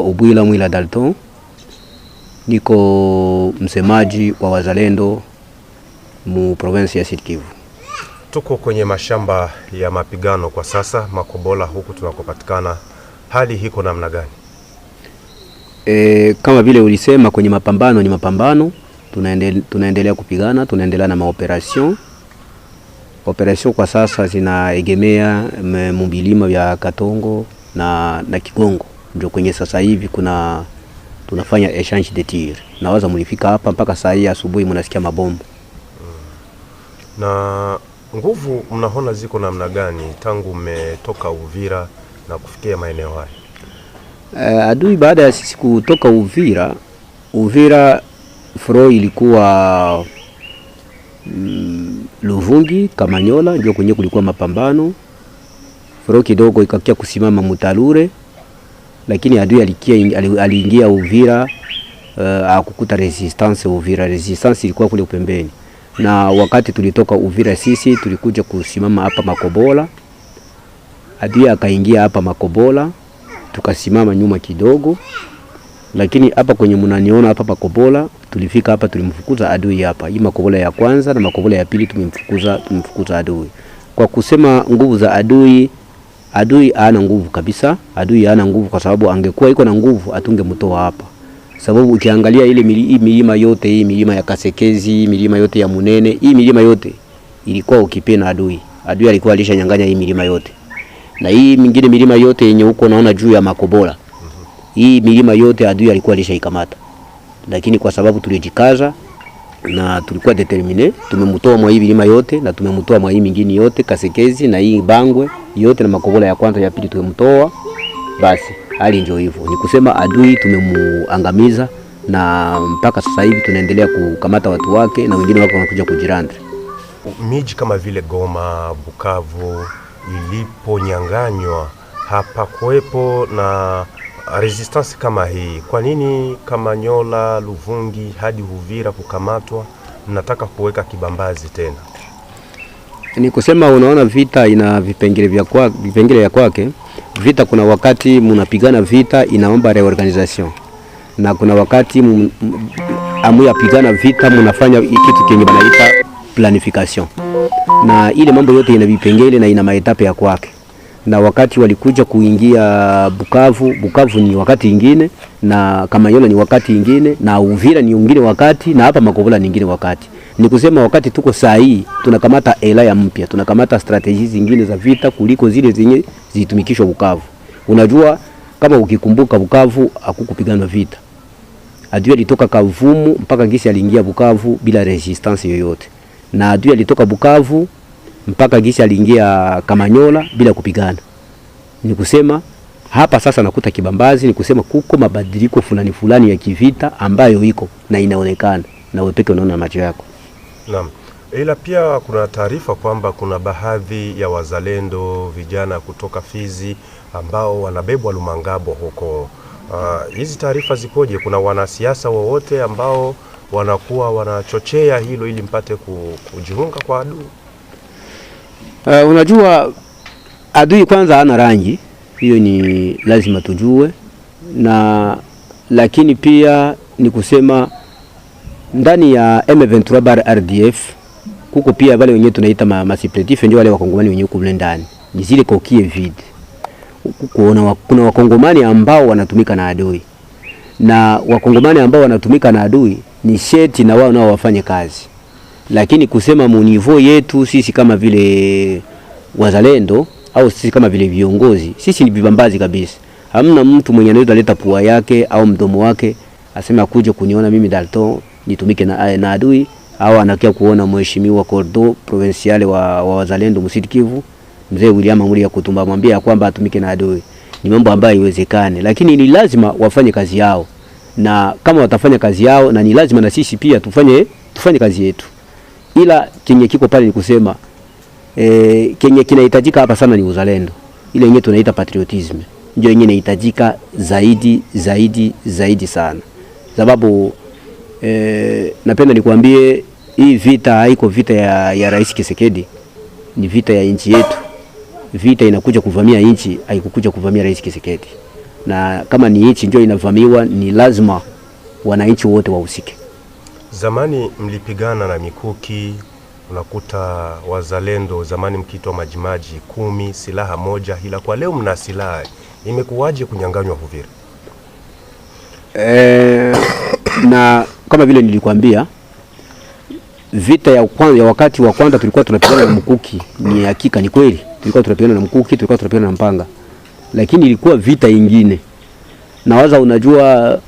Ubwila Mwila Dalton, niko msemaji wa wazalendo mu province ya Sud Kivu. Tuko kwenye mashamba ya mapigano kwa sasa Makobola huku tunakopatikana. Hali hiko namna gani? Kama vile ulisema, kwenye mapambano ni mapambano, tunaendelea kupigana, tunaendelea na maoperation. Operation kwa sasa zinaegemea mbilima vya Katongo na Kigongo. Ndio kwenye sasa hivi tunafanya exchange de tir. Nawaza mlifika hapa mpaka saa hii asubuhi mnasikia mabomu. Na nguvu mnaona ziko namna gani tangu mmetoka Uvira na kufikia maeneo haya? Adui baada ya sisi kutoka Uvira fro ilikuwa Luvungi, Kamanyola, ndio kwenye kulikuwa mapambano. Fro kidogo ikakia kusimama Mutalure, lakini adui aliingia Uvira, akukuta resistance Uvira. Resistance ilikuwa kule upembeni. Na wakati tulitoka Uvira sisi tulikuja kusimama hapa Makobola. Adui akaingia hapa Makobola, tukasimama nyuma kidogo. Lakini hapa kwenye mnaniona hapa Makobola, tulifika hapa tulimfukuza adui hapa. Hii Makobola ya kwanza na Makobola ya pili tumemfukuza adui. Kwa kusema nguvu za adui hana nguvu kabisa. Adui hana nguvu kwa sababu angekuwa iko na nguvu atungemtoa hapa. Sababu ukiangalia ile milima yote, hii milima ya Kasekezi, milima yote ya Munene, hii milima yote ilikuwa ukipena adui. Adui alikuwa alishanyang'anya hii milima yote. Na hii mingine milima yote yenye huko naona juu ya Makobola, hii milima yote adui alikuwa alishaikamata. Lakini kwa sababu tulijikaza na tulikuwa determine, tumemtoa mwa hii milima yote na tumemtoa mwa hii mingine yote, Kasekezi na hii Bangwe yote na Makobola ya kwanza ya pili tumemtoa. Basi hali ndio hivyo. Ni kusema adui tumemuangamiza, na mpaka sasa hivi tunaendelea kukamata watu wake na wengine wako wanakuja kujirandre. Miji kama vile Goma, Bukavu iliponyanganywa, hapa kuwepo na resistance kama hii. Kwa nini Kamanyola, Luvungi hadi Uvira kukamatwa, mnataka kuweka kibambazi tena? Ni kusema unaona vita ina vipengele vya kwake. Vita kuna wakati mnapigana vita inaomba reorganization. Na kuna wakati amuyapigana vita mnafanya kitu kenye banaita planification. Na ile mambo yote ina vipengele na ina maetape ya kwake. Na wakati walikuja kuingia Bukavu ni wakati ingine, na Kamanyola ni wakati ingine, na Uvira ni ingine wakati, na hapa Makobola ni ingine wakati. Ni kusema wakati tuko saa hii tunakamata elaya mpya, tunakamata strategies zingine za vita kuliko zile zenye zitumikishwa Bukavu. Unajua kama ukikumbuka Bukavu hakukupigana vita. Adui alitoka Kavumu mpaka gisi aliingia Bukavu bila resistance yoyote. Na adui alitoka Bukavu mpaka gisi aliingia Kamanyola bila kupigana. Ni kusema hapa sasa nakuta kibambazi, ni kusema kuko mabadiliko fulani ya kivita ambayo iko na inaonekana na wewe peke unaona macho yako. Naam. Ila pia kuna taarifa kwamba kuna baadhi ya wazalendo vijana kutoka Fizi ambao wanabebwa Lumangabo huko. Hizi taarifa zikoje? Kuna wanasiasa wowote ambao wanakuwa wanachochea hilo ili mpate kujiunga kwa adui? Unajua adui kwanza hana rangi, hiyo ni lazima tujue. Na lakini pia ni kusema ndani ya M23 RDF kuko pia wale wenyewe tunaita masipletif, ndio wale wakongomani wenyewe kule ndani. Ni zile kokie vide. Kuna wakongomani ambao wanatumika na adui. Na wakongomani ambao wanatumika na adui ni sheti na wao nao wafanye kazi. Lakini kusema munivo yetu sisi kama vile wazalendo au sisi kama vile viongozi, sisi ni vibambazi kabisa. Hamna mtu mwenye anaweza leta pua yake au mdomo wake asema kuja kuniona mimi Dalton nitumike na adui, au anakia kuona mheshimiwa Kordo provinciale wa wazalendo Sud Kivu mzee William Amuri ya Kutumba mwambia kwamba atumike na adui. Ni mambo ambayo haiwezekani, lakini ni lazima wafanye kazi yao. Na kama watafanya kazi yao, na ni lazima na sisi pia tufanye kazi yetu. Ila kenye kiko pale ni kusema kenye kinahitajika hapa sana ni uzalendo. Ile yenyewe tunaita patriotism. Ndio yenyewe inahitajika zaidi sana. Sababu napenda nikwambie hii vita haiko vita ya Rais Kisekedi, ni vita ya nchi yetu. Vita inakuja kuvamia nchi, haikukuja kuvamia Rais Kisekedi. na kama ni nchi ndio inavamiwa, ni lazima wananchi wote wahusike. Zamani mlipigana na mikuki, unakuta wazalendo zamani mkiitwa Majimaji 10 silaha moja, ila kwa leo mna silaha. Imekuwaje kunyang'anywa Uvira? Na kama vile nilikwambia, vita ya wakati wa kwanza tulikuwa tunapigana na mkuki, ni hakika, ni kweli tulikuwa tunapigana na mkuki, tulikuwa tunapigana na mpanga, lakini ilikuwa vita ingine. Na waza unajua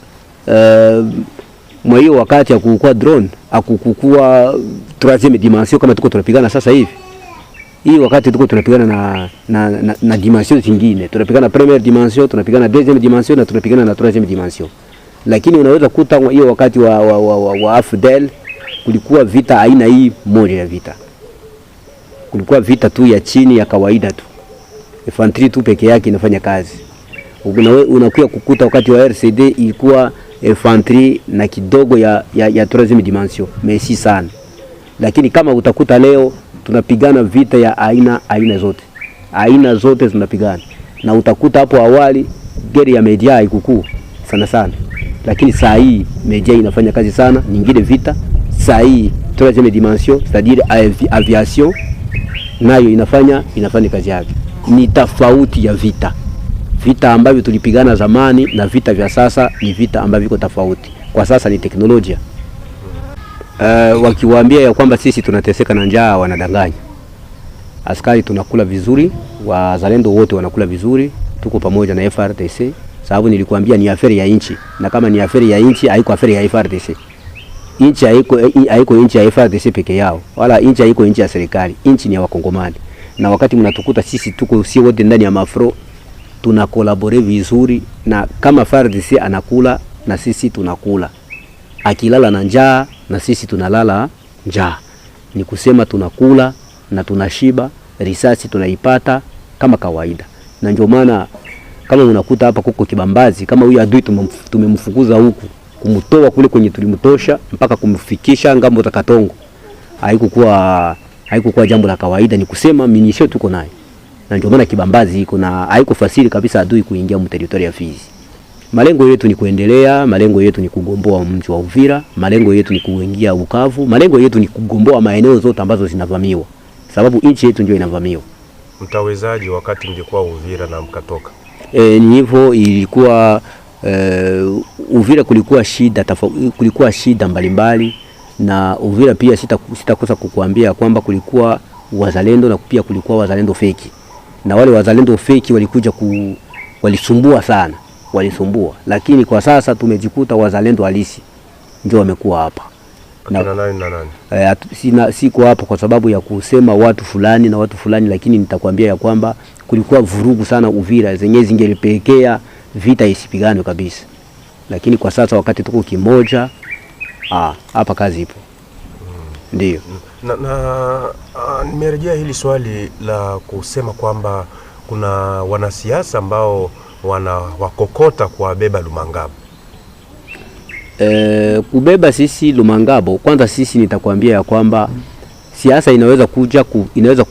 mwa hiyo wakati ya kukua drone, akukua 3e dimension kama tuko tunapigana sasa hivi. Hii wakati tuko tunapigana na dimension zingine. Tunapigana première dimension, tunapigana deuxième dimension na tunapigana na 3e dimension. Lakini unaweza kuta hiyo wakati wa AFDL kulikuwa vita aina hii moja ya vita. Kulikuwa vita tu ya chini ya kawaida tu. Infantry tu peke yake inafanya kazi. Unakuja kukuta wakati wa RCD ilikuwa infantry na kidogo ya 3e dimension, mais sana. Lakini kama utakuta leo tunapigana vita ya aina zote tunapigana. Na utakuta hapo awali geri ya media haikukua sana, lakini saa hii media inafanya kazi sana. Nyingine vita saa hii 3e dimension, c'est-à-dire aviation, nayo inafanya kazi yake. Ni tofauti ya vita ambavyo tulipigana zamani na vita vya sasa, ni vita ambavyo viko tofauti. Kwa sasa ni teknolojia. Wakiwaambia ya kwamba sisi tunateseka na njaa, wanadanganya. Askari tunakula vizuri, wazalendo wote wanakula vizuri, tuko pamoja na FARDC, sababu nilikuambia ni aferi ya nchi, na kama ni aferi ya nchi haiko aferi ya FARDC. Nchi haiko nchi ya FARDC peke yao, wala nchi haiko nchi ya serikali, nchi ni ya Wakongomani. Na wakati mnatukuta sisi tuko si wote ndani ya mafro, tuna collaborate vizuri, na kama FARDC anakula na sisi tunakula. Akilala na njaa na sisi tunalala njaa. Ni kusema tunakula na tunashiba, risasi tunaipata kama kawaida. Na ndio maana kama unakuta hapa kuko kibambazi, kama huyu adui tumemfukuza huku, kumtoa kule kwenye tulimtosha mpaka kumfikisha ngambo za Katongo, haikuwa jambo la kawaida. Ni kusema minisho tuko nayo. Na ndio maana kibambazi iko na haiko fasili kabisa adui kuingia mu territory ya Fizi. Malengo yetu ni kuendelea, malengo yetu ni kugomboa mji wa Uvira, malengo yetu ni kuingia Bukavu, malengo yetu ni kugomboa maeneo zote ambazo zinavamiwa, sababu nchi yetu ndio inavamiwa. Mtawezaji wakati mlikuwa Uvira na mkatoka? Ni hivyo ilikuwa. Uvira kulikuwa shida mbalimbali, na Uvira pia sitakosa kukuambia kwamba kulikuwa wazalendo na pia kulikuwa wazalendo feki. Na wale wazalendo feki walikuja walisumbua, lakini kwa sasa tumejikuta wazalendo halisi ndio wamekuwa hapa. Siko hapa kwa sababu ya kusema watu fulani na watu fulani, lakini nitakwambia ya kwamba kulikuwa vurugu sana Uvira zenye zingelipelekea vita isipigane kabisa. Lakini kwa sasa wakati tuko kimoja, hapa kazi ipo. Ndio. Nimerejea hili swali la kusema kwamba kuna wanasiasa ambao wanawakokota kuwabeba Lumangabo. Kubeba sisi Lumangabo, kwanza sisi nitakwambia ya kwamba siasa inaweza kuwa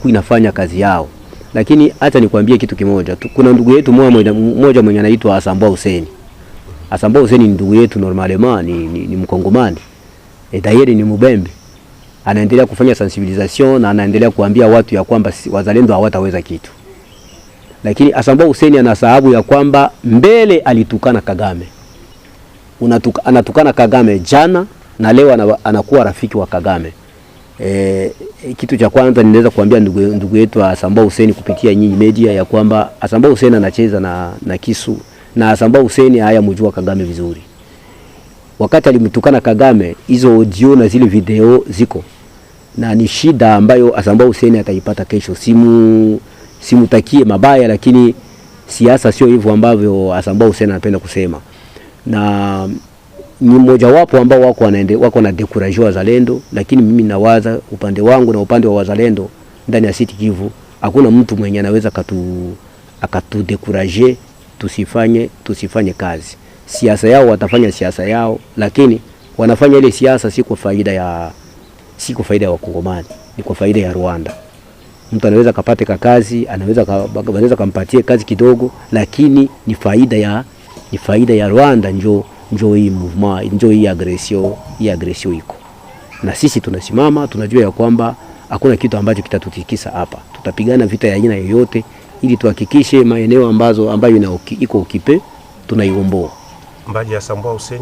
inafanya kazi yao. Lakini acha nikwambie kitu kimoja tu. Kuna ndugu yetu mmoja mwenye anaitwa Asambwa Hussein. Asambwa Hussein ni ndugu yetu normalement, ni Mkongomani. Tayari ni Mubembe. Anaendelea kufanya sensibilisation na anaendelea kuambia watu ya kwamba wazalendo hawataweza kitu. Lakini Asambwa Hussein anasahabu ya kwamba mbele alitukana Kagame. Anatukana Kagame jana na leo anakuwa rafiki wa Kagame. Kitu cha kwanza ninaweza kuambia ndugu yetu Asambwa Hussein kupitia nyinyi media ya kwamba Asambwa Hussein anacheza na kisu, na Asambwa Hussein hayamjua Kagame vizuri. Wakati alimtukana Kagame, hizo audio na zile video ziko, na ni shida ambayo Asambwa Hussein ataipata kesho. Simutakie mabaya, lakini siasa sio hivyo ambavyo Asambwa Hussein anapenda kusema. Na ni mmoja wapo ambao wako na dekuraje wazalendo, lakini mimi nawaza upande wangu na upande wa wazalendo ndani ya Sud Kivu hakuna mtu mwenye anaweza akatudekuraje tusifanye kazi. Siasa yao watafanya siasa yao, lakini wanafanya ile siasa si kwa faida ya Wakongomani, ni kwa faida ya Rwanda. Mtu anaweza kapate kazi, anaweza kampatie kazi kidogo, lakini ni faida ni faida ya Rwanda njo hii movement, njo hii agression iko. Na sisi tunasimama, tunajua ya kwamba hakuna kitu ambacho kitatutikisa hapa. Tutapigana vita ya aina yoyote ili tuhakikishe maeneo ambayo iko ukipe tunaiomboa. Mbaji ya Sambwa Hussein,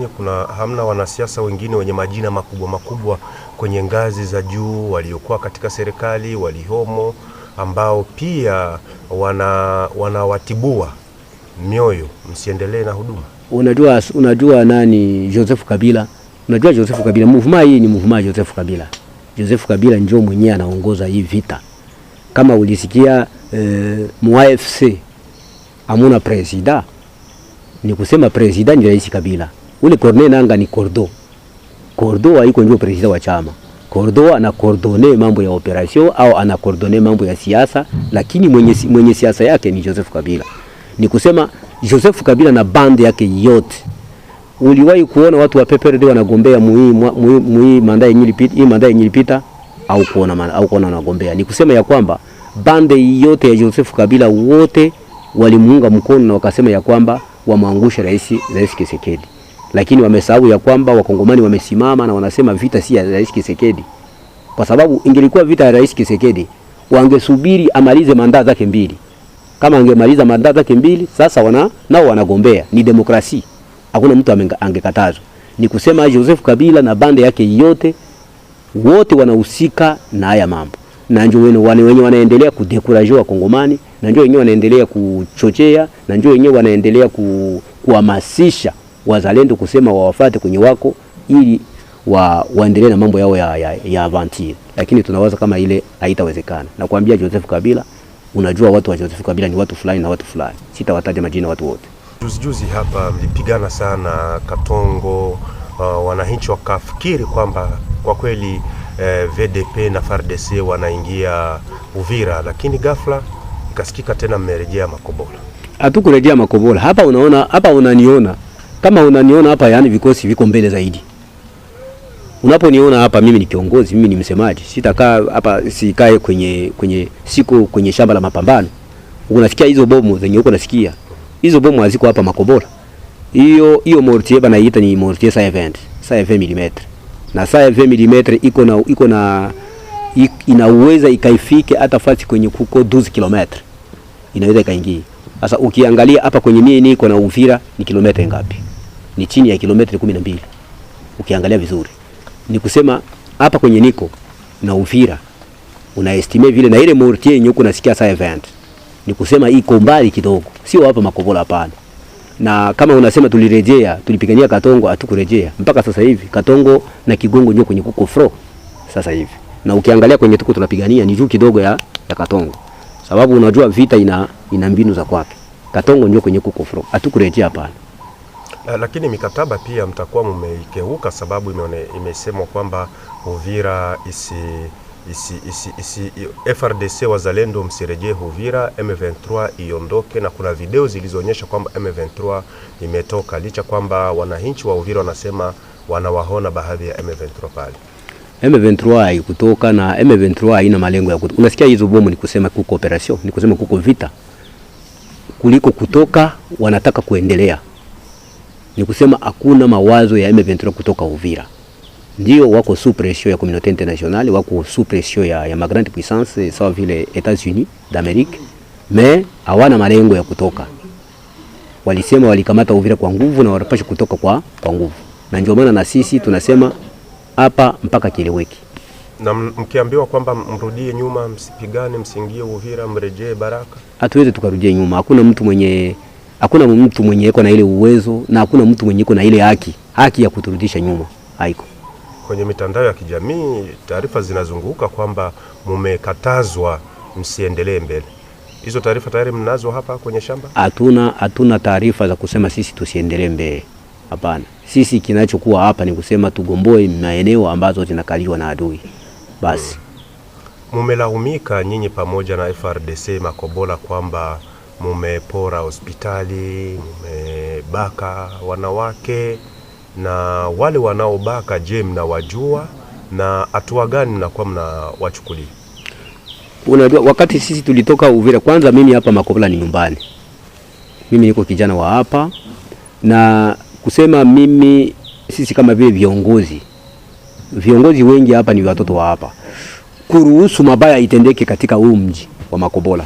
hamna wanasiasa wengine wenye majina makubwa kwenye ngazi za juu waliokuwa katika serikali walihomo ambao pia wanawatibua mioyo msiendelee na huduma? Unajua nani Joseph Kabila? Unajua Joseph Kabila, movement hii ni movement Joseph Kabila. Joseph Kabila njoo mwenyewe anaongoza hii vita. Kama ulisikia MUAFC amuna presida, ni kusema presida ni Rais Kabila. Ule Corneille Nangaa ni Cordo haiko njoo presida wa chama. Cordo ana coordonner mambo ya operation au ana coordonner mambo ya siasa, lakini mwenye siasa yake ni Joseph Kabila. Ni kusema Joseph Kabila na bande yake yote. Uliwahi kuona watu wa PPRD wanagombea mui manda yenye ilipita au kuona wanagombea? Ni kusema ya kwamba bande yote ya Joseph Kabila wote walimuunga mkono na wakasema ya kwamba wamwangusha Rais Tshisekedi. Lakini wamesahau ya kwamba wakongomani wamesimama na wanasema vita si ya Rais Tshisekedi. Kwa sababu ingelikuwa vita ya Rais Tshisekedi, wangesubiri amalize manda zake mbili. Kama angemaliza manda zake mbili, sasa nao wanagombea. Ni demokrasia. Hakuna mtu angekatazwa. Ni kusema Joseph Kabila na bande yake yote wote wanahusika na haya mambo. Na njoo wenye wanaendelea kudekuraje wakongomani, na njoo wenyewe wanaendelea kuchochea, na njoo wenyewe wanaendelea kuhamasisha wazalendo kusema wawafate kwenye wako ili waendelee na mambo yao ya aventure. Lakini tunawaza kama ile haitawezekana. Na kuambia Joseph Kabila, unajua watu wa Joseph Kabila ni watu fulani na watu fulani. Sitawataja majina watu wote. Juzi hapa mlipigana sana Katongo, wananchi wakafikiri kwamba kwa kweli VDP na FARDC wanaingia Uvira, lakini ghafla ikasikika tena mmerejea Makobola. Hatukurejea Makobola. Hapa unaniona. Kama unaniona hapa, yani vikosi viko mbele zaidi. Unaponiona hapa, mimi ni kiongozi, mimi ni msemaji. Sitakaa hapa, sikae kwenye shamba la mapambano. Unasikia hizo bomu zenye uko nasikia? Hizo bomu haziko hapa Makobola. Hiyo mortier banaita ni mortier 120 mm. Na 120 mm inaweza ikaifike hata fasi kwenye kuko 12 km. Inaweza ikaingia. Sasa ukiangalia hapa kwenye mimi niko na Uvira ni kilomita ngapi? Ni chini ya kilomita 12. Ukiangalia vizuri. Ni kusema hapa kwenye niko na Uvira unaestimate vile na ile mortier yenye uko nasikia 120. Ni kusema iko mbali kidogo. Sio hapa Makobola hapana. Na kama unasema tulipigania Katongo, hatukurejea. Mpaka sasa hivi Katongo na Kigongo ndio kwenye kuko fro sasa hivi. Na ukiangalia kwenye tuko tunapigania ni juu kidogo ya Katongo. Sababu unajua vita ina mbinu za kwake. Katongo ndio kwenye kuko fro. Hatukurejea hapana. Lakini mikataba pia mtakuwa mmeikeuka, sababu imesemwa kwamba Uvira FRDC wazalendo msirejee Uvira, M23 iondoke, na kuna video zilizoonyesha kwamba M23 imetoka, licha kwamba wananchi wa Uvira wanasema wanawahona baadhi ya M23 pale. M23 haikutoka na M23 haina malengo ya kutoka. Unasikia hizo bomu, ni kusema kuko operation, ni kusema kuko vita. Kuliko kutoka, wanataka kuendelea. Ni kusema hakuna mawazo ya M23 kutoka Uvira. Ndio wako sous pression ya communauté internationale, wako sous pression ya ma grande puissance sawa vile États-Unis d'Amérique, mais hawana malengo ya kutoka. Walisema walikamata Uvira kwa nguvu na wanapaswa kutoka kwa nguvu. Na ndio maana na sisi tunasema hapa mpaka kieleweki. Na mkiambiwa kwamba mrudie nyuma, msipigane, msingie Uvira, mrejee Baraka, hatuwezi tukarudie nyuma. Hakuna mtu mwenye yuko na ile uwezo, na hakuna mtu mwenye yuko na ile haki ya kuturudisha nyuma. Haiko. Kwenye mitandao ya kijamii taarifa zinazunguka kwamba mmekatazwa msiendelee mbele. Hizo taarifa tayari mnazo hapa kwenye shamba? Hatuna taarifa za kusema sisi tusiendelee mbele. Hapana. Sisi kinachokuwa hapa ni kusema tugomboe maeneo ambazo zinakaliwa na adui. Basi. Mmelaumika nyinyi pamoja na FRDC Makobola kwamba mmepora hospitali, mmebaka wanawake, na wale wanaobaka je, mnawajua na hatua gani mnakuwa mnawachukulia? Unajua wakati sisi tulitoka Uvira, kwanza mimi hapa Makobola ni nyumbani. Mimi niko kijana wa hapa na kusema mimi, sisi kama vile viongozi wengi hapa ni watoto wa hapa, kuruhusu mabaya itendeke katika huu mji wa Makobola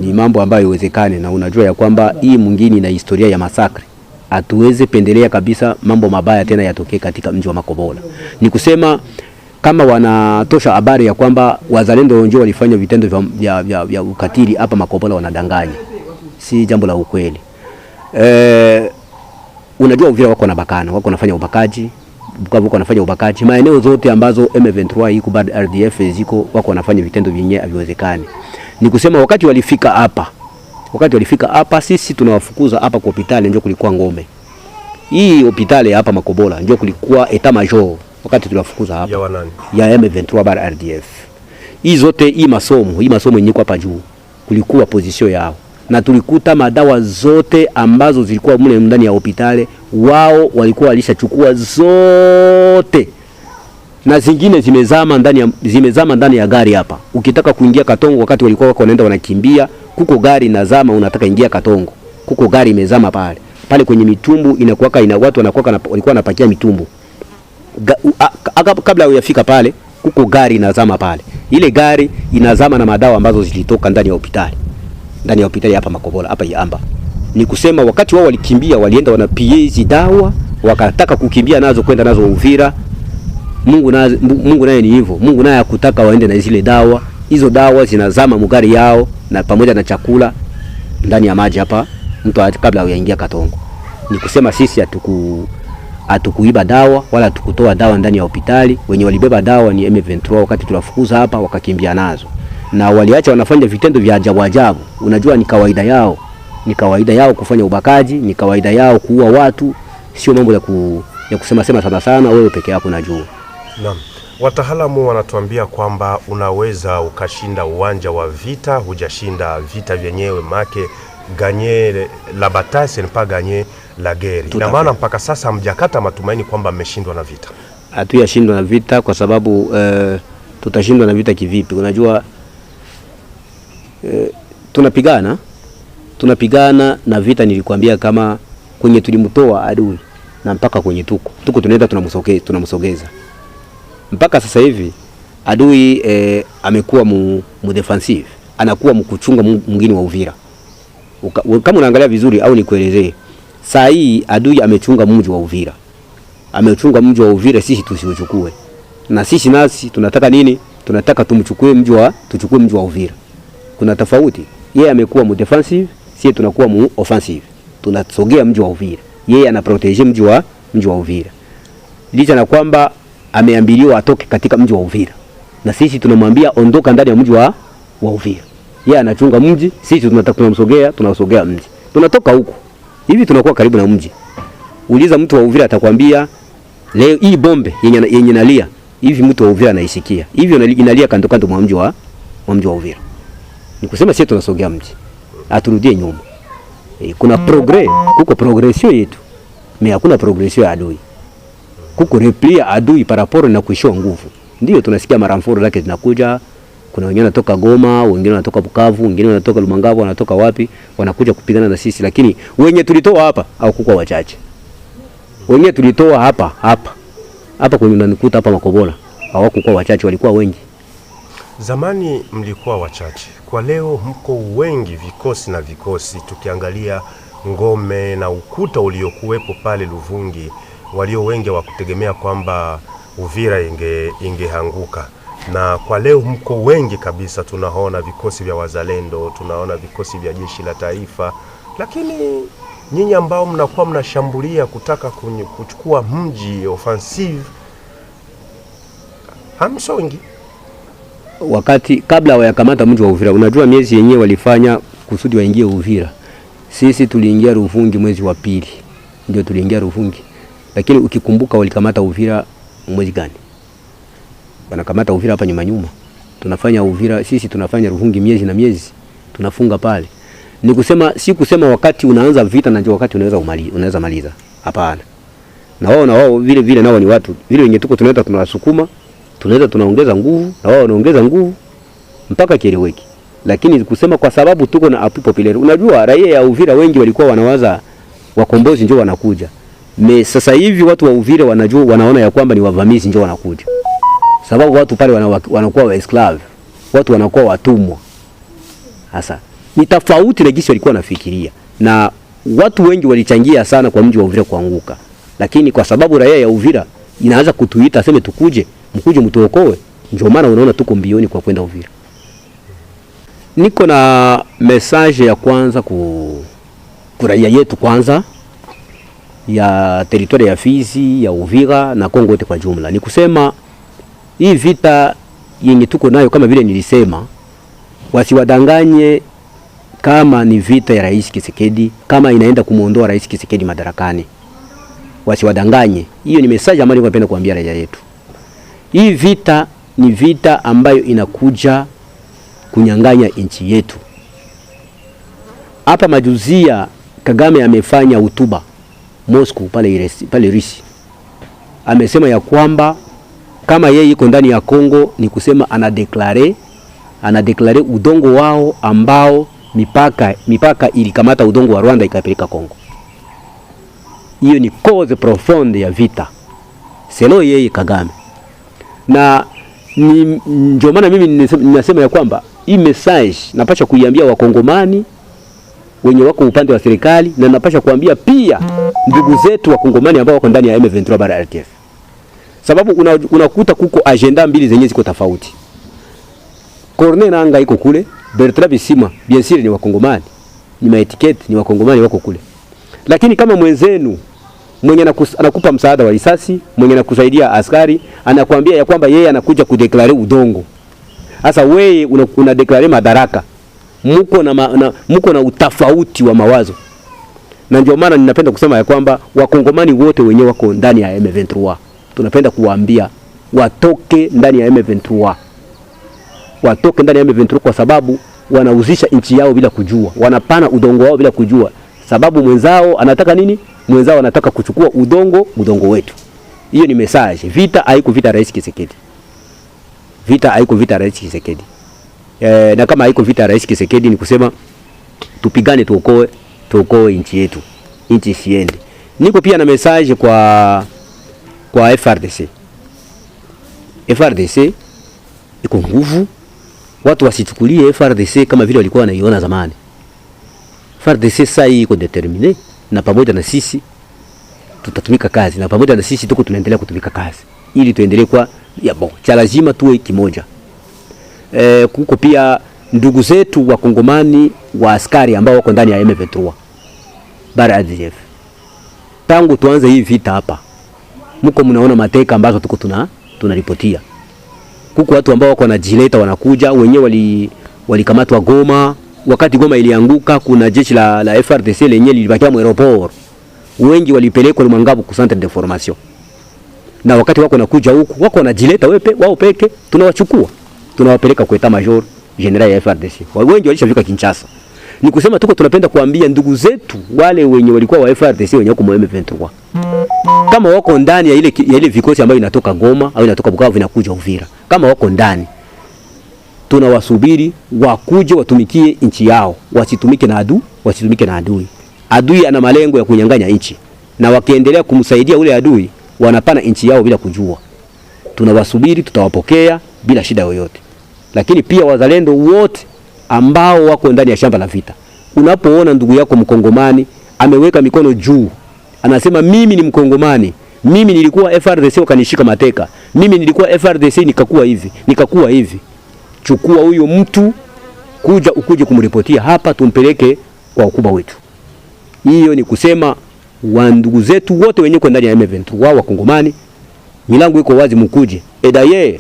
ni mambo ambayo haiwezekani, na unajua ya kwamba hii mwingine na historia ya masakri. Hatuweze pendelea kabisa mambo mabaya tena yatokee katika mji wa Makobola. Ni kusema kama wanatosha habari ya kwamba wazalendo ndio walifanya vitendo vya ukatili hapa Makobola, wanadanganya, si jambo la ukweli. Unajua Uvira wako na bakana, wako wanafanya ubakaji, Bukavu wako wanafanya ubakaji, maeneo zote ambazo M23 iko bad RDF ziko, wako wanafanya vitendo vyenye haviwezekani. Ni kusema wakati walifika hapa, sisi tunawafukuza hapa kwa hospitali, ndio kulikuwa ngome. Hii hospitali hapa Makobola ndio kulikuwa eta major wakati tuliwafukuza hapa. Ya M23 bar RDF. Hii zote hii masomo yenyewe hapa juu kulikuwa position yao. Na tulikuta madawa zote ambazo zilikuwa mle ndani ya hospitali, wao walikuwa walishachukua zote. Na zingine zimezama ndani ya gari hapa. Ukitaka kuingia Katongo wakati walikuwa wako wanaenda wanakimbia, kuko gari inazama, unataka ingia Katongo. Kuko gari imezama pale. Pale kwenye mitumbu inakuwa ina watu walikuwa wanapakia mitumbu. Kabla hujafika pale, kuko gari inazama pale. Ile gari inazama na madawa ambazo zilitoka ndani ya hospitali. Ndani ya hospitali hapa Makobola, hapa Iamba. Ni kusema wakati wao walikimbia, walienda wanapia hizi dawa, wakataka kukimbia nazo kwenda nazo Uvira. Mungu naye ni hivyo. Mungu naye hakutaka waende na zile dawa. Hizo dawa zinazama mugari yao na pamoja na chakula ndani ya maji hapa mtu kabla hajaingia Katongo. Ni kusema sisi hatukuiba dawa wala hatukutoa dawa ndani ya hospitali. Wenye walibeba dawa ni M23 wakati tunafukuza hapa, wakakimbia nazo. Na waliacha wanafanya vitendo vya ajabu. Unajua ni kawaida yao. Ni kawaida yao kufanya ubakaji, ni kawaida yao kuua watu, sio mambo ya kusema sana wewe peke yako unajua. Naam. Wataalamu wanatuambia kwamba unaweza ukashinda uwanja wa vita, hujashinda vita vyenyewe, make gagner la bataille c'est pas gagner la guerre. Ina maana mpaka sasa mjakata matumaini kwamba mmeshindwa na vita. Hatuyashindwa na vita kwa sababu tutashindwa na vita kivipi? Unajua tunapigana na vita. Nilikwambia kama kwenye tulimtoa adui na mpaka kwenye tuko tunaenda tunamsogeza. Mpaka sasa hivi adui amekuwa mu defensive, anakuwa mkuchunga mwingine wa Uvira. Kama unaangalia vizuri au nikuelezee, saa hii adui amechunga mji wa Uvira. Amechunga mji wa Uvira, sisi tusiuchukue. Na sisi nasi tunataka nini? Tunataka tuchukue mji wa Uvira. Kuna tofauti. Yeye amekuwa mu defensive, sisi tunakuwa mu offensive. Tunasogea mji wa Uvira. Yeye ana protege mji wa Uvira. Licha na kwamba ameambiliwa atoke katika mji wa Uvira, na sisi tunamwambia ondoka ndani ya mji wa Uvira. Yeye anachunga mji, sisi tunataka tunasogea mji. Tunatoka huko. Hivi tunakuwa karibu na mji. Uliza mtu wa Uvira atakwambia leo hii bombe yenye nalia, hivi mtu wa Uvira anaisikia. Hivi inalia kando mwa mji wa Uvira. Ni kusema sisi tunasogea mji. Aturudie nyuma. Kuna kuko progression yetu. Mais hakuna progression ya adui. Kuko repli ya adui par rapport na kuishiwa nguvu. Ndio tunasikia maramforo zake zinakuja. Kuna wengine wanatoka Goma, wengine wanatoka Bukavu, wengine wanatoka Lumangabo, wanatoka wapi, wanakuja kupigana na sisi, lakini wenye tulitoa hapa au kuko wachache. Wenye tulitoa hapa kwenye unanikuta hapa Makobola, hawakuwa wachache, walikuwa wengi. Zamani mlikuwa wachache. Kwa leo mko wengi, vikosi. Tukiangalia ngome na ukuta uliokuwepo pale Luvungi, walio wengi wa kutegemea kwamba Uvira ingehanguka. Na kwa leo mko wengi kabisa, tunaona vikosi vya wazalendo, tunaona vikosi vya jeshi la taifa. Lakini nyinyi ambao mnakuwa mnashambulia kutaka kuchukua mji offensive, hamsongi. Wakati kabla hawayakamata mji wa Uvira, unajua miezi yenyewe walifanya kusudi waingie Uvira. Sisi tuliingia Ruvungi mwezi wa pili. Ndio tuliingia Ruvungi. Lakini ukikumbuka walikamata Uvira mwezi gani? Wanakamata Uvira hapa nyuma. Tunafanya Uvira, sisi tunafanya Ruvungi miezi na miezi. Tunafunga pale. Ni kusema si kusema wakati unaanza vita na ndio wakati unaweza maliza. Hapana. Na wao vile nao ni watu. Vile wenye tuko tunaenda tunawasukuma, tunaongeza nguvu, na wao wanaongeza nguvu mpaka kieleweki. Lakini kusema kwa sababu tuko na apu populaire. Unajua raia ya Uvira wengi walikuwa wanawaza wakombozi ndio wanakuja. Sasa hivi watu wa Uvira wanajua, wanaona ya kwamba ni wavamizi ndio wanakuja, sababu watu pale wanakuwa wa esclave, watu wanakuwa watumwa. Sasa ni tofauti na jinsi walikuwa nafikiria, na watu wengi walichangia sana kwa mji wa Uvira kuanguka, lakini kwa sababu raia ya Uvira inaanza kutuita aseme tukuje, mkuje mtuokoe, ndio maana unaona tuko mbioni kwa kwenda Uvira. Niko na message ya kwanza raia yetu kwanza ya teritoria ya Fizi, ya Uvira na Kongo yote kwa jumla. Ni kusema hii vita yenye tuko nayo, kama vile nilisema, wasiwadanganye kama ni vita ya Rais Tshisekedi, kama inaenda kumuondoa Rais Tshisekedi madarakani. Wasiwadanganye. Hiyo ni message ambayo napenda kuambia raia yetu. Hii vita ni vita ambayo inakuja kunyang'anya nchi yetu. Hapa majuzia Kagame amefanya hotuba Moscow pale Risi. Amesema ya kwamba kama yeye yuko ndani ya Kongo, ni kusema anadeklare udongo wao ambao mipaka ilikamata udongo wa Rwanda ikapeleka Kongo. Hiyo ni cause profonde ya vita. Selo yeye Kagame. Na ndio maana mimi ninasema ya kwamba hii message napasha kuiambia wakongomani wenye wako upande wa serikali, na napasha kuambia pia ndugu zetu wakongomani ambao wako ndani ya M23 bara RTF. Sababu unakuta kuko agenda mbili zenye ziko tofauti. Corneille Nangaa iko kule, Bertrand Bisimwa bien sûr ni wakongomani, ni maetiketi ni wakongomani wako kule. Lakini kama mwenzenu mwenye anakupa msaada wa risasi, mwenye anakusaidia askari, anakuambia ya kwamba yeye anakuja kudeklare udongo. Sasa wewe unadeklare madaraka. Muko na utafauti wa mawazo. Na ndio maana ninapenda kusema ya kwamba wakongomani wote wenyewe wako ndani ya M23. Tunapenda kuwaambia watoke ndani ya M23. Watoke ndani ya M23 kwa sababu wanauzisha nchi yao bila kujua. Wanapana udongo wao bila kujua. Sababu mwenzao anataka nini? Mwenzao anataka kuchukua udongo wetu. Hiyo ni message. Vita haiko vita Rais Tshisekedi. Vita haiko vita Rais Tshisekedi. Na kama haiko vita Rais Tshisekedi, ni kusema tupigane, tuokoe nchi yetu. Nchi siende. Niko pia na message kwa FRDC. FRDC iko nguvu. Watu wasichukulie FRDC kama vile walikuwa wanaiona zamani. FRDC sasa iko determiné, na pamoja na sisi tutatumika kazi, na pamoja na sisi tuko tunaendelea kutumika kazi ili tuendelee kwa cha lazima tuwe kimoja. Kuko pia ndugu zetu wa Kongomani wa askari ambao wako ndani ya M23 bara ADF. Tangu tuanze hii vita hapa, mko mnaona mateka ambazo tuko tunaripotia. Kuko watu ambao wako na jileta wanakuja, wenyewe walikamatwa Goma. Wakati Goma ilianguka, kuna jeshi la FRDC lenye lilibakia mu aeroport. Wengi walipelekwa Lumangabo ku centre de formation. Na wakati wako nakuja huku, wako na jileta wao peke, tunawachukua. Tunawapeleka kwa Etat Major General ya FRDC. Wengi walishafika Kinshasa. Ni kusema tuko tunapenda kuambia ndugu zetu wale wenye walikuwa wa FRDC wenye wako mu M23. Kama wako ndani ya ile vikosi ambayo inatoka Goma au inatoka Bukavu inakuja Uvira. Kama wako ndani, tunawasubiri wakuje watumikie nchi yao, wasitumike na adui. Adui ana malengo ya kunyang'anya nchi, na wakiendelea kumsaidia ule adui wanapana nchi yao bila kujua. Tunawasubiri, tutawapokea bila shida yoyote. Lakini pia wazalendo wote ambao wako ndani ya shamba la vita, unapoona ndugu yako mkongomani ameweka mikono juu, anasema mimi ni mkongomani, mimi nilikuwa FRDC wakanishika mateka, mimi nilikuwa FRDC nikakuwa hivi, chukua huyo mtu, ukuje kumripotia hapa, tumpeleke kwa wakubwa wetu. Hiyo ni kusema wa ndugu zetu wote wenye kwa ndani ya M23 wa Kongomani, milango iko wazi, mkuje. Edaye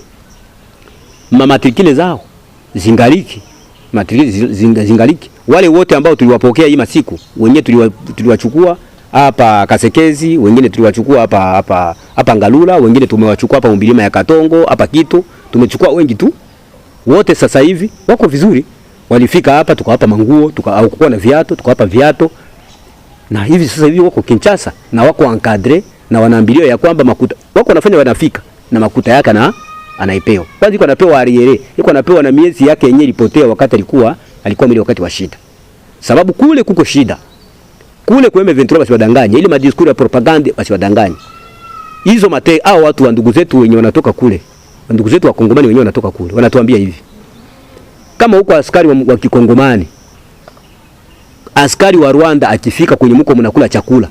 matrikile zao zingaliki, zingaliki. Wale wote ambao tuliwapokea hii masiku, wenyewe tuliwachukua hapa Kasekezi, wengine tuliwachukua hapa Ngalula, wengine tumewachukua hapa Umbilima ya Katongo, hapa Kito, tumechukua wengi tu. Wote sasa hivi wako vizuri. Walifika hapa tukawapa manguo, tukawapa na viatu, tukawapa viatu. Na hivi sasa hivi wako Kinshasa na wako encadre, na wanaambiliwa ya kwamba makuta wako wanafanya, wanafika na makuta yake na anaipewa. Kwanza yuko anapewa ariere, yuko anapewa na miezi yake yenyewe ilipotea wakati alikuwa mwili wakati wa shida. Sababu kule kuko shida. kule kwa M23 basiwadanganye, ile madiskuri ya propaganda basiwadanganye. Hizo mate hao watu wa ndugu zetu wenye wanatoka kule, ndugu zetu wa Kongomani wenyewe wanatoka kule, wanatuambia hivi. Kama huko askari wa Kikongomani, askari wa Rwanda akifika kwenye mko mnakula chakula,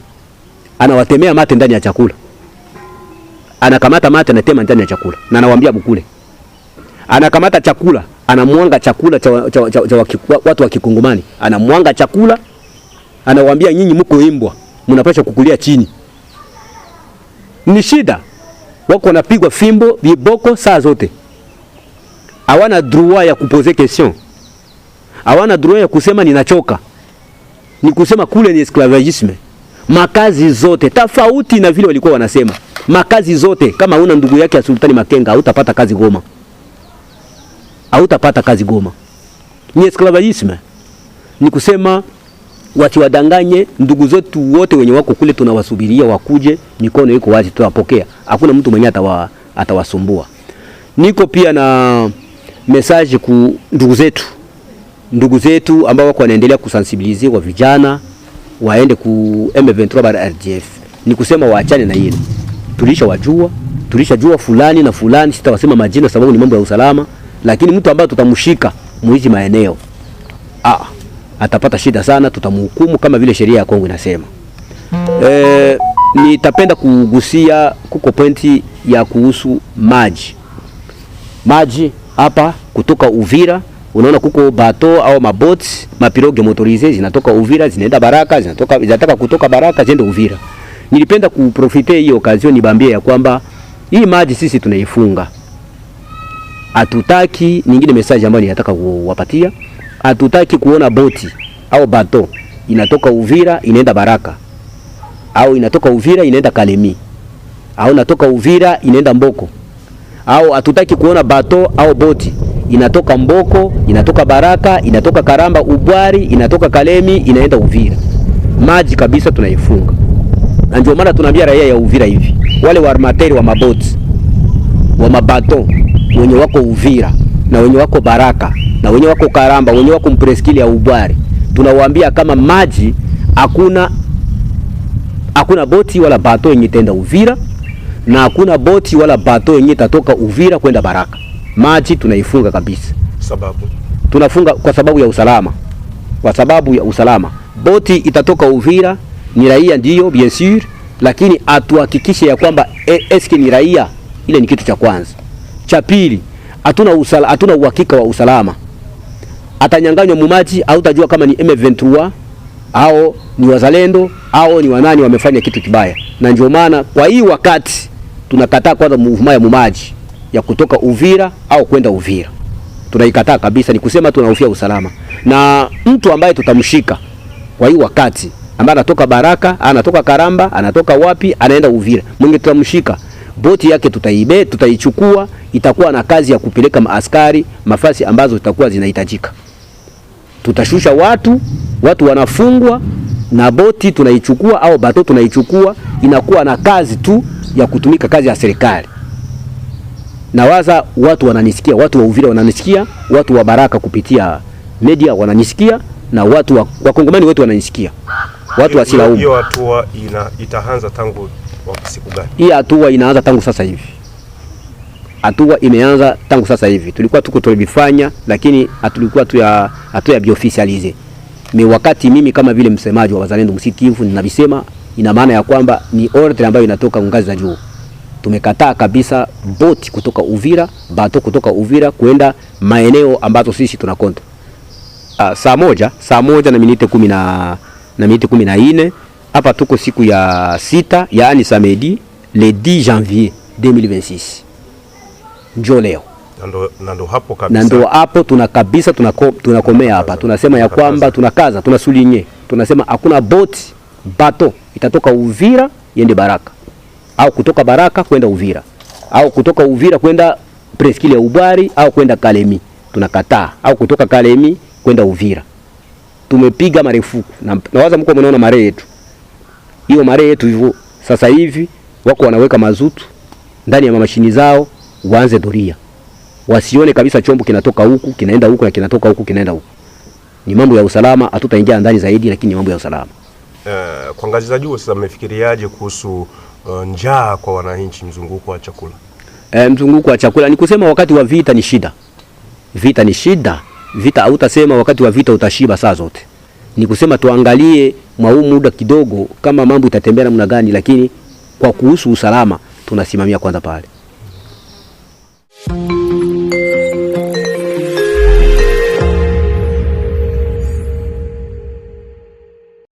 anawatemea mate ndani ya chakula. Anakamata mate anatema ndani ya chakula na anawaambia bukule. Anakamata chakula, anamwanga chakula cha watu wa Kikongomani, anamwanga chakula, anawaambia nyinyi mko imbwa, mnapaswa kukulia chini. Ni shida. Wako wanapigwa fimbo, viboko saa zote. Hawana droit ya kupoze question. Hawana droit ya kusema ninachoka. Ni kusema kule ni esclavagisme. Makazi zote tofauti na vile walikuwa wanasema. Makazi zote, kama una ndugu yake ya Sultani Makenga hutapata kazi Goma. Hautapata kazi Goma. Ni esclavagisme. Ni kusema wasiwadanganye ndugu zetu wote wenye wako kule, tunawasubiria wakuje, mikono iko wazi, tutawapokea. Hakuna mtu mwenye atawasumbua. Niko pia na message ku ndugu zetu ambao wako wanaendelea kusensibilize wa vijana waende ku M23 bara RDF. Ni kusema waachane na hilo. Tulishajua fulani na fulani, sitawasema majina sababu ni mambo ya usalama, lakini mtu ambaye tutamshika muizi maeneo atapata shida sana, tutamhukumu kama vile sheria ya Kongo inasema. Nitapenda kugusia kuko pointi ya kuhusu maji. Maji hapa kutoka Uvira, unaona kuko bato au maboats, mapirogue motorisé zinatoka Uvira zinaenda Baraka, zinataka kutoka Baraka ziende Uvira. Nilipenda kuprofite hii occasion nibambie ya kwamba hii maji sisi tunaifunga. Hatutaki nyingine message ambayo ninataka kuwapatia. Hatutaki kuona boti au bato inatoka Uvira inaenda Baraka, au inatoka Uvira inaenda Kalemi, au inatoka Uvira inaenda Mboko, au hatutaki kuona bato au boti inatoka Mboko, inatoka Baraka, inatoka Karamba, Ubwari, inatoka Kalemi, inaenda Uvira. Maji kabisa tunaifunga. Na ndio maana tunaambia raia ya Uvira hivi, wale wa armateri wa maboti wa mabato wenye wako Uvira na wenye wako Baraka na wenye wako Karamba, wenye wako Mpreskili ya Ubwari, tunawaambia kama maji hakuna boti wala bato yenye itaenda Uvira, na hakuna boti wala bato yenye itatoka Uvira kwenda Baraka. Maji tunaifunga kabisa. Sababu tunafunga kwa sababu ya usalama. Kwa sababu ya usalama. Boti itatoka Uvira, ni raia ndio bien sûr, lakini atuhakikishe ya kwamba eske ni raia. Ile ni kitu cha kwanza. Cha pili, hatuna uhakika wa usalama. Atanyanganywa mumaji au utajua kama ni M23 au ni wazalendo au ni wanani wamefanya kitu kibaya. Na ndio maana kwa hii wakati tunakataa kwanza movement ya mumaji ya kutoka Uvira au kwenda Uvira. Tunaikataa kabisa, ni kusema tunahofia usalama. Na mtu ambaye tutamshika kwa hii wakati ambaye anatoka Baraka, anatoka Karamba, anatoka wapi, anaenda Uvira, mwingi tutamshika, boti yake tutaichukua, itakuwa na kazi ya kupeleka maaskari mafasi ambazo zitakuwa zinahitajika. Tutashusha watu wanafungwa na boti tunaichukua au bato tunaichukua, inakuwa na kazi tu ya kutumika kazi ya serikali. Na waza watu wananisikia, watu wa Uvira wananisikia, watu wa Baraka kupitia media wananisikia, na watu wa Kongomani wetu wananisikia. Watu wasilaumu. Hiyo hatua itaanza tangu siku gani? Hii hatua inaanza tangu sasa hivi. Hatua imeanza tangu sasa hivi. Tulikuwa tulifanya, lakini hatulikuwa hatua biofficialize. Wakati mimi kama vile msemaji wa Wazalendo msitifu ninavisema, ina maana ya kwamba ni order ambayo inatoka ngazi za juu. Tumekataa kabisa boti kutoka Uvira, bato kutoka Uvira kwenda maeneo ambazo sisi tunakonta. Saa moja na minute 14 hapa tuko siku ya 6, yaani samedi le 10 janvier 2026. Njoo leo. Nando hapo kabisa. Nando hapo tunakomea hapa. Tunasema ya kwamba tunakaza, tunasulinye. Tunasema hakuna boti bato itatoka Uvira yende Baraka, au kutoka Baraka kwenda Uvira, au kutoka Uvira kwenda Preskile ya Ubwari au kwenda Kalemi. Tunakataa. Au kutoka Kalemi kwenda Uvira. Tumepiga marefuku. Na waza mko mnaona mare yetu. Hiyo mare yetu hivyo sasa hivi wako wanaweka mazutu ndani ya mashini zao, waanze doria. Wasione kabisa chombo kinatoka huku, kinaenda huku, na kinatoka huku, kinaenda huku. Ni mambo ya usalama, hatutaingia ndani zaidi, lakini ni mambo ya usalama. Kwa ngazi za juu sasa mmefikiriaje kuhusu njaa kwa wananchi, mzunguko wa chakula? Mzunguko wa chakula ni kusema wakati wa vita ni shida. Vita ni shida. Vita hautasema wakati wa vita utashiba saa zote. Ni kusema tuangalie mwa huu muda kidogo kama mambo itatembea namna gani, lakini kwa kuhusu usalama tunasimamia kwanza pale.